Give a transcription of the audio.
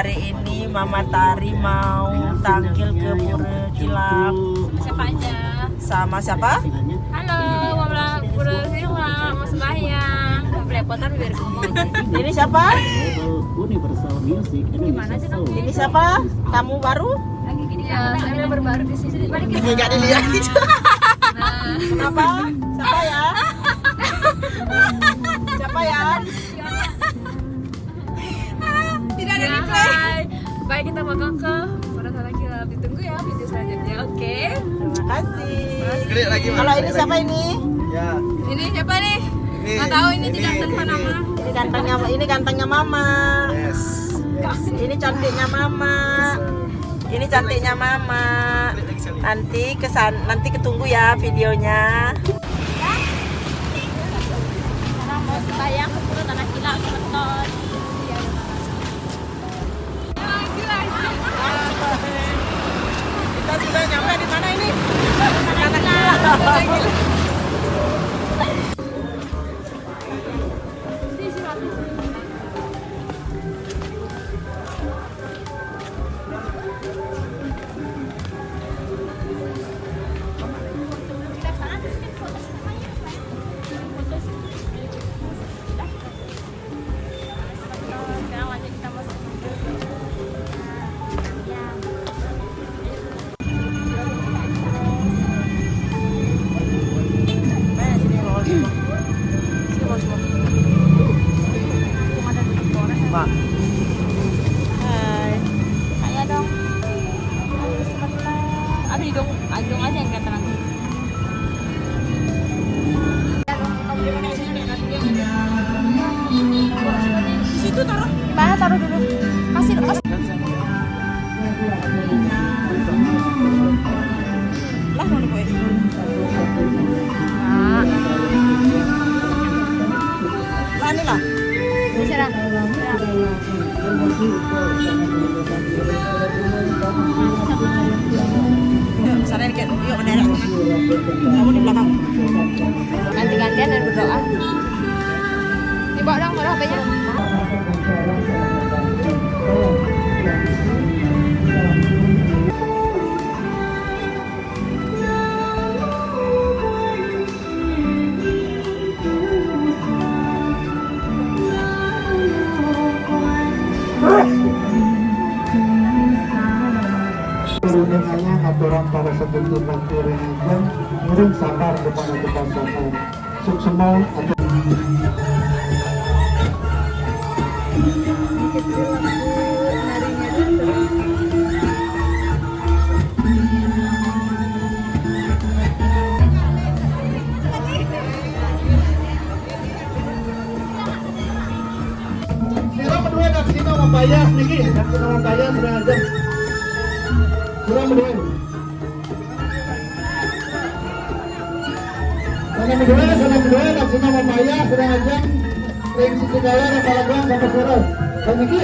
hari ini Mama Tari mau tampil ke Pura Kilap. Siapa aja? Sama siapa? Halo, Mama Pura Kilap, mau sembahyang. Gak belepotan biar ngomong aja. Ini siapa? Gimana sih dong? Ini siapa? Kamu baru? Lagi gini ya, saya baru di sini. Balikin. Nggak dilihat. Nah, Kenapa? Siapa ya? Siapa ya? tidak ada replay. Baik, kita bakal ke Pura Kilap. Ditunggu ya video selanjutnya, oke? Terima kasih. Klik lagi, Mas. Kalau ini siapa ini? Ya. Ini siapa nih? Nggak tahu, ini tidak tanpa nama. Ini gantengnya Mama. Yes. Ini cantiknya Mama. Ini cantiknya Mama. Nanti ketunggu ya videonya. Karena mau sembahyang ke Pura Kilap Semeton. Kita sudah nyampe di mana ini? Sekarang lanjut kita masuk. Pak. Hai. Saya dong. Aduh, hidung aja yang kelihatan nanti. Di situ taruh. Mana taruh dulu? Kasih dulu. Lah mana gue? Lah ini lah. Serang. Yuk, sana dikit. Yuk, mendadak. Kamu di belakang. Ganti-gantian dan berdoa. Dibawa dong, bawa HP-nya. Hanya aturan para sebelum dan miring sabar kepada kebangsaan. Suksema atau Sila berdua dan sino membayar sedikit, dan sino membayar sudah aja. Sila berdua. Sana berdua dan sino membayar sudah aja. Ring sisi kalian yang salah sampai suruh. Dan ini.